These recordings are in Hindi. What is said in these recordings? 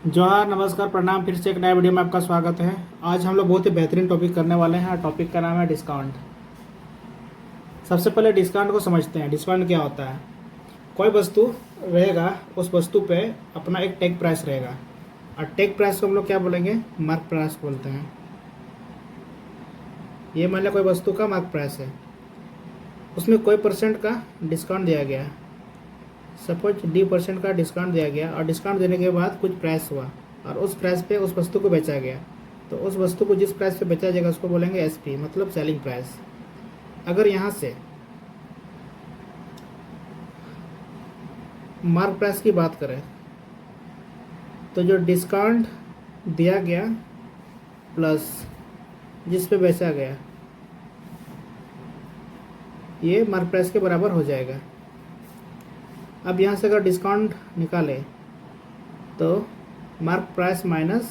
जोहार, नमस्कार, प्रणाम। फिर से एक नया वीडियो में आपका स्वागत है। आज हम लोग बहुत ही बेहतरीन टॉपिक करने वाले हैं। टॉपिक का नाम है डिस्काउंट। सबसे पहले डिस्काउंट को समझते हैं। डिस्काउंट क्या होता है? कोई वस्तु रहेगा, उस वस्तु पे अपना एक टैग प्राइस रहेगा, और टैग प्राइस को हम लोग क्या बोलेंगे? मार्क प्राइस बोलते हैं। ये मान लिया कोई वस्तु का मार्क प्राइस है, उसमें कोई परसेंट का डिस्काउंट दिया गया। सपोज D% का डिस्काउंट दिया गया, और डिस्काउंट देने के बाद कुछ प्राइस हुआ, और उस प्राइस पे उस वस्तु को बेचा गया। तो उस वस्तु को जिस प्राइस पे बेचा जाएगा उसको बोलेंगे SP, मतलब सेलिंग प्राइस। अगर यहाँ से मार्क प्राइस की बात करें तो जो डिस्काउंट दिया गया प्लस जिस पे बेचा गया, ये मार्क प्राइस के बराबर हो जाएगा। अब यहाँ से अगर डिस्काउंट निकाले तो mark price minus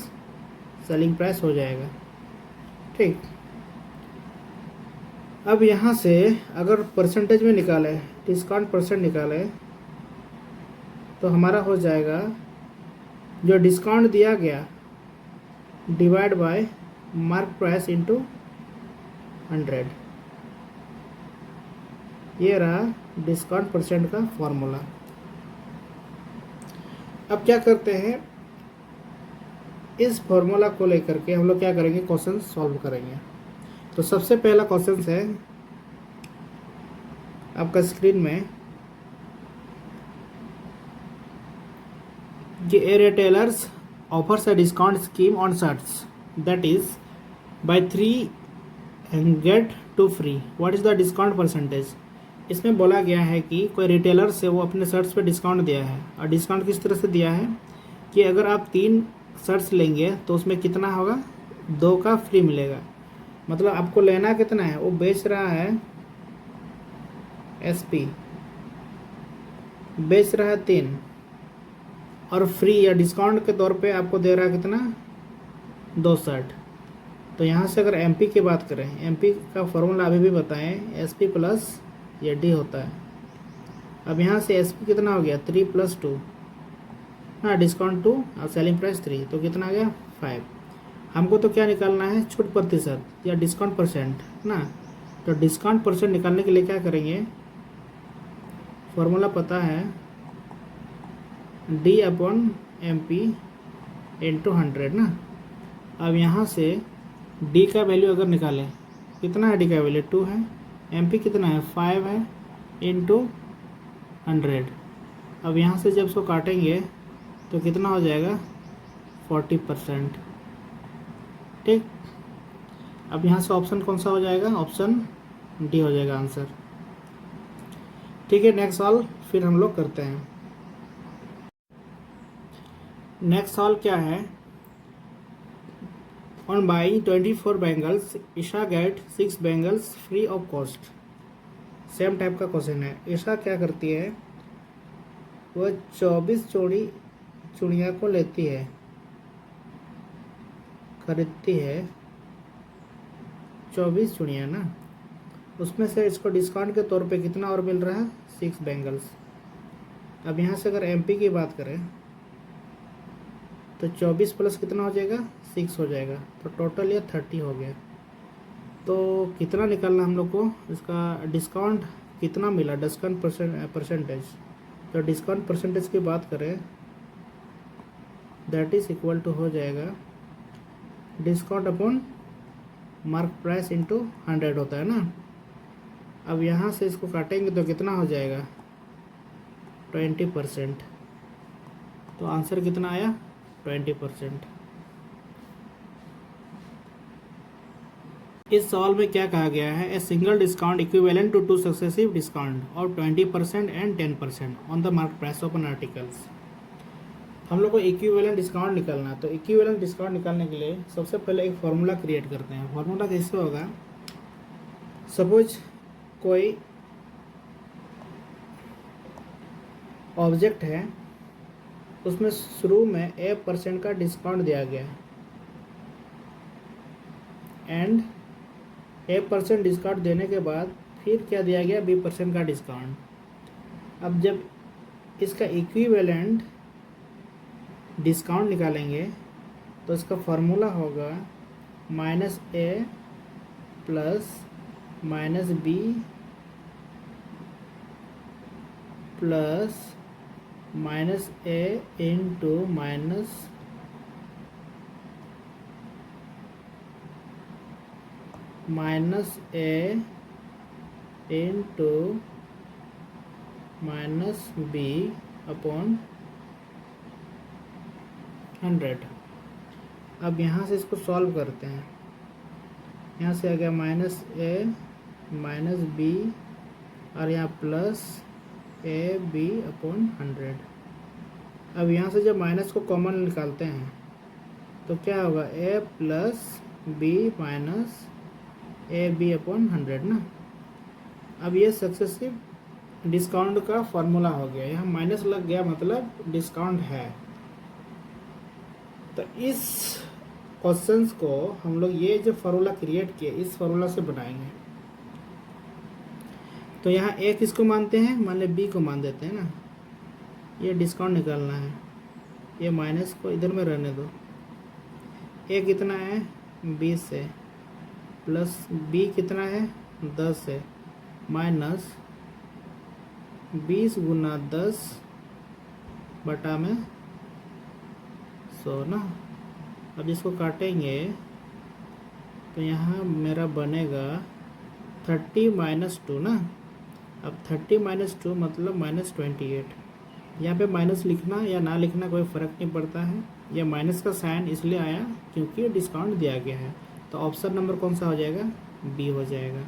selling price हो जाएगा। ठीक। अब यहाँ से अगर परसेंटेज में निकाले, डिस्काउंट परसेंट निकाले, तो हमारा हो जाएगा जो डिस्काउंट दिया गया divide by mark price into 100। ये रहा डिस्काउंट परसेंट का फॉर्मूला। अब क्या करते हैं, इस फॉर्मूला को लेकर के हम लोग क्या करेंगे? क्वेश्चन सॉल्व करेंगे। तो सबसे पहला क्वेश्चन है आपका स्क्रीन में कि a retailers offers a discount scheme on shirts that is buy 3 and get 2 free. What is the discount percentage? इसमें बोला गया है कि कोई रिटेलर से वो अपने शर्ट्स पे डिस्काउंट दिया है, और डिस्काउंट किस तरह से दिया है कि अगर आप 3 शर्ट्स लेंगे तो उसमें कितना होगा? 2 का फ्री मिलेगा। मतलब आपको लेना कितना है? वो बेच रहा है SP, बेच रहा है 3, और फ्री या डिस्काउंट के तौर पे आपको दे रहा है कितना? 2 शर्ट। तो यहाँ से अगर MP की बात करें, MP का फॉर्मूला अभी भी बताएं, SP प्लस ये D होता है। अब यहाँ से SP कितना हो गया? 3 + 2, हाँ, डिस्काउंट 2 और सेलिंग प्राइस 3, तो कितना आ गया? 5। हमको तो क्या निकालना है? छूट प्रतिशत या डिस्काउंट परसेंट ना। तो डिस्काउंट परसेंट निकालने के लिए क्या करेंगे? फॉर्मूला पता है, D/MP इंटू 100 ना। अब यहाँ से D का वैल्यू अगर निकालें, कितना है? D का वैल्यू 2 है, MP कितना है? 5 है, इंटू 100। अब यहाँ से जब इसको काटेंगे तो कितना हो जाएगा? 40%। ठीक। अब यहाँ से ऑप्शन कौन सा हो जाएगा? ऑप्शन D हो जाएगा आंसर। ठीक है, नेक्स्ट सवाल फिर हम लोग करते हैं। नेक्स्ट सवाल क्या है? On buying 24 bangles Isha get 6 bangles free of cost. Same type का क्वेश्चन है। ईशा क्या करती है? वह 24 चूड़ियाँ को लेती है, खरीदती है 24 चूड़ियाँ ना। उसमें से इसको डिस्काउंट के तौर पे कितना और मिल रहा है? 6 बैंगल्स। अब यहाँ से अगर MP की बात करें तो 24 प्लस कितना हो जाएगा? 6 हो जाएगा। तो टोटल ये 30 हो गया। तो कितना निकालना हम लोग को? इसका डिस्काउंट कितना मिला? Discount percentage. तो डिस्काउंट परसेंटेज की बात करें, दैट इज इक्वल टू हो जाएगा discount upon mark price into 100 होता है ना। अब यहाँ से इसको काटेंगे तो कितना हो जाएगा? 20%। तो आंसर कितना आया? 20%। इस सवाल में क्या कहा गया है? A single discount equivalent to 2 successive discount और 20% and 10% on the mark price of an articles. हम लोग को इक्विवेलेंट डिस्काउंट निकालना है। तो इक्विवेलेंट डिस्काउंट निकालने के लिए सबसे पहले एक फॉर्मूला क्रिएट करते हैं। फॉर्मूला कैसे होगा? सपोज कोई ऑब्जेक्ट है, उसमें शुरू में A% का डिस्काउंट दिया गया है, एंड A% डिस्काउंट देने के बाद फिर क्या दिया गया? B% का डिस्काउंट। अब जब इसका इक्विवेलेंट डिस्काउंट निकालेंगे तो इसका फार्मूला होगा minus A plus minus B plus minus A into minus A into minus B upon 100। अब यहाँ से इसको सॉल्व करते हैं। यहाँ से आ गया माइनस ए माइनस बी और यहाँ प्लस ए बी अपॉन 100। अब यहाँ से जब माइनस को कॉमन निकालते हैं तो क्या होगा, A plus B minus A B upon 100 ना। अब ये सक्सेसिव डिस्काउंट का फॉर्मूला हो गया। यहाँ माइनस लग गया मतलब डिस्काउंट है। तो इस क्वेश्चंस को हम लोग ये जो फार्मूला क्रिएट किए इस फार्मूला से बनाएंगे। तो यहाँ ए किसको मानते हैं, मान ले बी को मान देते हैं ना। ये डिस्काउंट निकालना है, ये माइनस को इधर में रहने दो। ए कितना है 20 है, प्लस बी कितना है 10 है, माइनस 20 गुना 10 बटा में 100 ना। अब इसको काटेंगे तो यहाँ मेरा बनेगा 30 माइनस 2 ना। अब 30 माइनस 2 मतलब माइनस 28। यहाँ पे माइनस लिखना या ना लिखना कोई फ़र्क नहीं पड़ता है। यह माइनस का साइन इसलिए आया क्योंकि डिस्काउंट दिया गया है। तो ऑप्शन नंबर कौन सा हो जाएगा, बी हो जाएगा।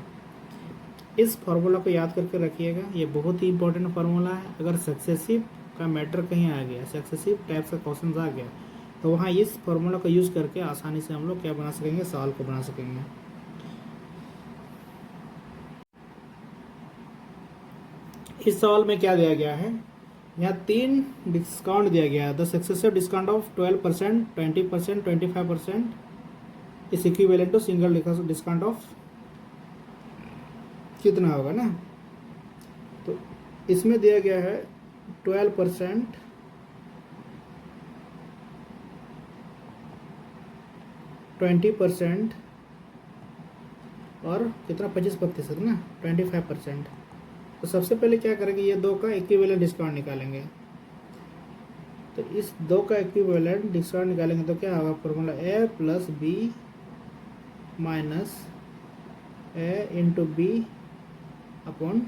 इस फार्मूला को याद करके रखिएगा, ये बहुत ही इंपॉर्टेंट फार्मूला है। अगर सक्सेसिव का मैटर कहीं आ गया, सक्सेसिव टाइप का क्वेश्चन आ गया, तो वहाँ इस फार्मूला को यूज़ करके आसानी से हम लोग क्या बना सकेंगे, सवाल को बना सकेंगे। इस सवाल में क्या दिया गया है, यहाँ 3 डिस्काउंट दिया गया है। The successive discount of 12%, 20%, 25% is equivalent to single discount of कितना होगा ना। तो इसमें दिया गया है 12%, 20% और कितना 25% ना 25%। तो सबसे पहले क्या करेंगे, ये दो का इक्विवेलेंट डिस्काउंट निकालेंगे। तो इस दो का इक्विवेलेंट डिस्काउंट निकालेंगे तो क्या होगा, formula A plus B minus A into B upon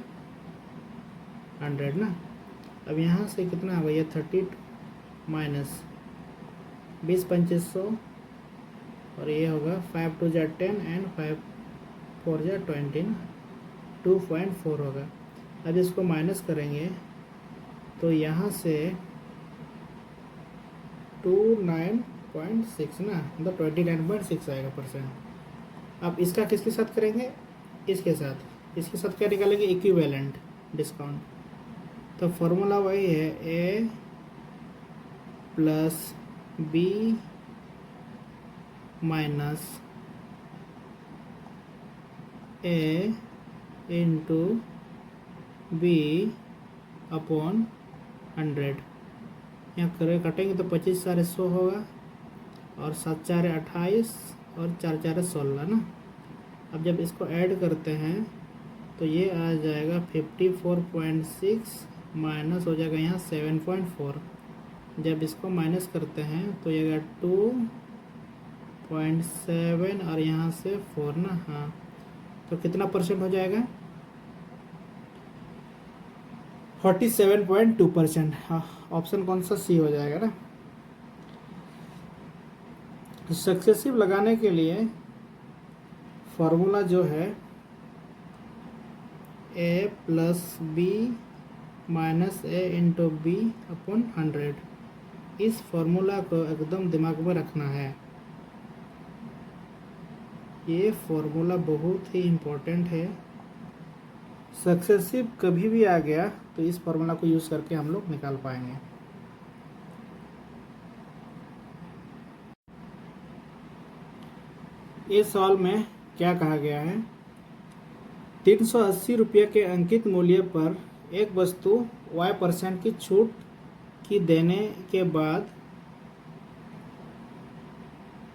100 ना। अब यहाँ से कितना होगा, ये 32 माइनस 20 2500 और ये होगा 5 2 जा 10 एंड 5 4 जा 20 ना, 2.4 होगा। अब इसको माइनस करेंगे तो यहाँ से 29.6 ना, मतलब 29.6 आएगा %। अब इसका किसके साथ करेंगे, इसके साथ क्या निकालेंगे, इक्विवेलेंट डिस्काउंट। तो फॉर्मूला वही है, ए plus B minus A into B upon 100। यहाँ करे काटेंगे तो 25 सारे 100 होगा और 7 4 28 और 4 4 16 ना। अब जब इसको ऐड करते हैं तो ये आ जाएगा 54.6 माइनस हो जाएगा यहाँ 7.4। जब इसको माइनस करते हैं तो ये 2.7 और यहाँ से 4 ना। हाँ, तो कितना % हो जाएगा, 47.2%। हाँ, ऑप्शन कौन सा, सी हो जाएगा ना। सक्सेसिव लगाने के लिए फार्मूला जो है ए plus B minus A into B upon 100, इस फार्मूला को एकदम दिमाग में रखना है। ये फार्मूला बहुत ही इम्पोर्टेंट है। सक्सेसिव कभी भी आ गया तो इस फार्मूला को यूज़ करके हम लोग निकाल पाएंगे। इस सवाल में क्या कहा गया है, 380 रुपये के अंकित मूल्य पर एक वस्तु y% की छूट की देने के बाद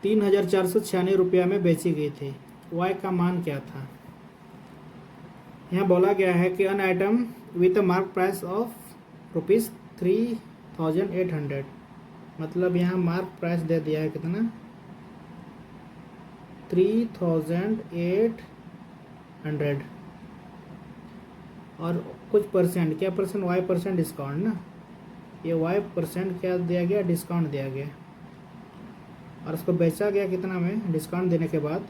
3,496 रुपया में बेची गई थी। वाई का मान क्या था? यहाँ बोला गया है कि an item with a mark price of ₹3,800, मतलब यहाँ मार्क प्राइस दे दिया है कितना, 3,800 और कुछ परसेंट, क्या परसेंट, वाई परसेंट डिस्काउंट ना, ये वाई परसेंट क्या दिया गया, डिस्काउंट दिया गया, और उसको बेचा गया कितना में, डिस्काउंट देने के बाद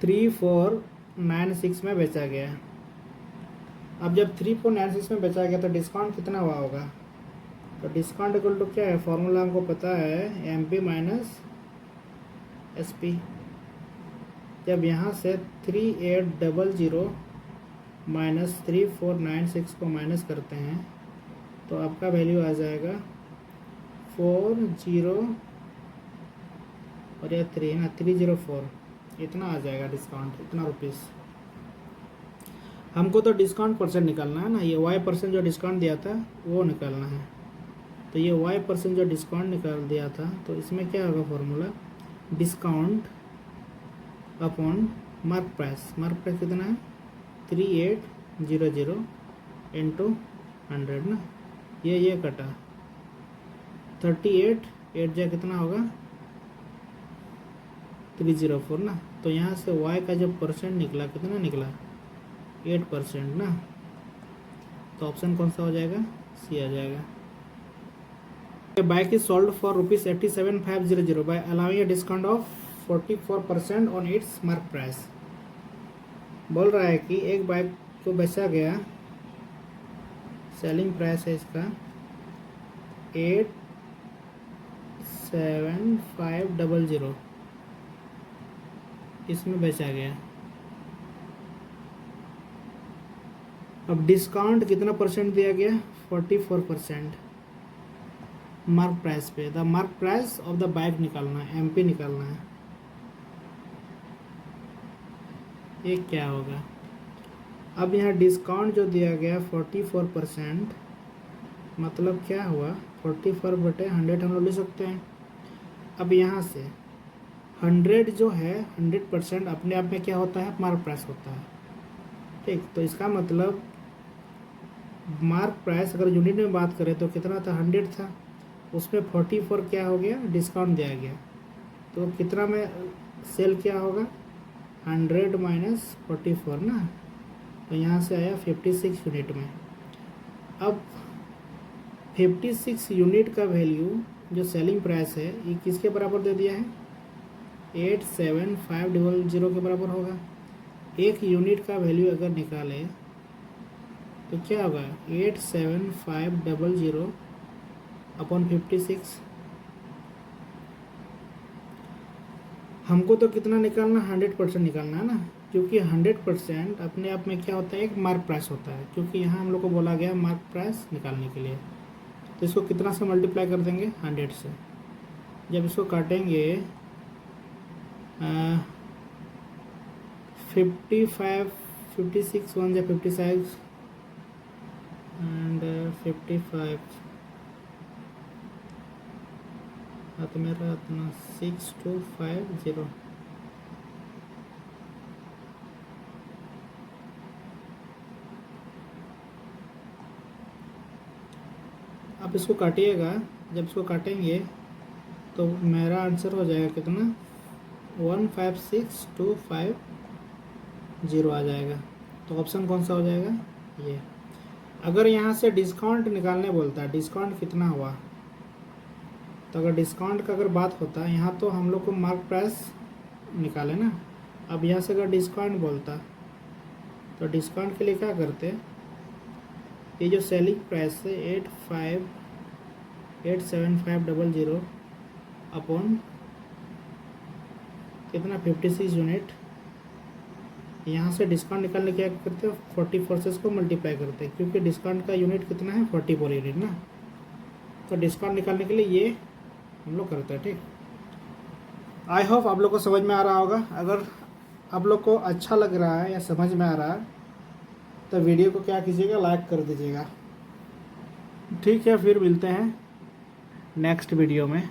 3,496 में बेचा गया। अब जब 3,496 में बेचा गया तो डिस्काउंट कितना हुआ होगा? तो डिस्काउंट इक्वल टू क्या है, फॉर्मूला हमको पता है, M P minus S P. जब यहाँ से 3,800 माइनस 3,496 को माइनस करते हैं तो आपका वैल्यू आ जाएगा 40 और यह 3 ना, 304, इतना आ जाएगा डिस्काउंट, इतना रुपीस। हमको तो डिस्काउंट परसेंट निकालना है ना, ये वाई परसेंट जो डिस्काउंट दिया था वो निकालना है। तो ये वाई परसेंट जो डिस्काउंट निकाल दिया था, तो इसमें क्या होगा formula, discount upon mark price. Mark price कितना है, 3,800 इंटू 100 ना, ये कटा 38, 8 जा कितना होगा, 304 ना। तो यहाँ से y का जब परसेंट निकला, कितना निकला, 8% ना। तो ऑप्शन कौन सा हो जाएगा, सी आ जाएगा। Bike is sold for ₹87,500 by allowing a discount of 44% on its mark price. बोल रहा है कि एक बाइक को बेचा गया, सेलिंग प्राइस है इसका 8,7,500, इसमें बेचा गया। अब डिस्काउंट कितना परसेंट दिया गया, 44% मार्क प्राइस पे। The mark price of the bike निकालना है, एमपी निकालना है। ये क्या होगा, अब यहाँ डिस्काउंट जो दिया गया 44%, मतलब क्या हुआ, 44/100 हम लोग ले सकते हैं। अब यहाँ से 100 जो है 100% अपने आप में क्या होता है, मार्क प्राइस होता है, ठीक। तो इसका मतलब मार्क प्राइस अगर यूनिट में बात करें तो कितना था, 100 था, उसमें 44 क्या हो गया, डिस्काउंट दिया गया, तो कितना में सेल क्या होगा, 100 माइनस 44 ना। तो यहाँ से आया 56 यूनिट में। अब 56 यूनिट का वैल्यू जो सेलिंग प्राइस है, ये किसके बराबर दे दिया है, 8,7,500 के बराबर होगा। एक यूनिट का वैल्यू अगर निकाले तो क्या होगा, 8,7,500 अपॉन 56। हमको तो कितना निकालना, 100% निकालना है ना, क्योंकि 100% अपने आप में क्या होता है, एक मार्क प्राइस होता है, क्योंकि यहाँ हम लोग को बोला गया मार्क प्राइस निकालने के लिए। तो इसको कितना से मल्टीप्लाई कर देंगे, 100 से। जब इसको काटेंगे 55, 56 1 या 56 एंड 55, तो मेरा इतना 6250। आप इसको काटिएगा, जब इसको काटेंगे तो मेरा आंसर हो जाएगा कितना, 156,250 आ जाएगा। तो ऑप्शन कौन सा हो जाएगा, ये। अगर यहाँ से डिस्काउंट निकालने बोलता है, डिस्काउंट कितना हुआ, तो अगर डिस्काउंट का अगर बात होता है, यहाँ तो हम लोग को मार्क प्राइस निकाले ना। अब यहाँ से अगर डिस्काउंट बोलता तो डिस्काउंट के लिए क्या करते, ये जो सेलिंग प्राइस है 8,7,500 अपॉन कितना, 56 यूनिट। यहाँ से डिस्काउंट निकालने क्या करते हैं, 44 से इसको मल्टीप्लाई करते हैं, क्योंकि डिस्काउंट का यूनिट कितना है, 44 यूनिट ना। तो डिस्काउंट निकालने के लिए ये हम लोग करते हैं, ठीक। आई होप आप लोग को समझ में आ रहा होगा। अगर आप लोग को अच्छा लग रहा है या समझ में आ रहा है तो वीडियो को क्या कीजिएगा, लाइक कर दीजिएगा, ठीक है। फिर मिलते हैं नेक्स्ट वीडियो में।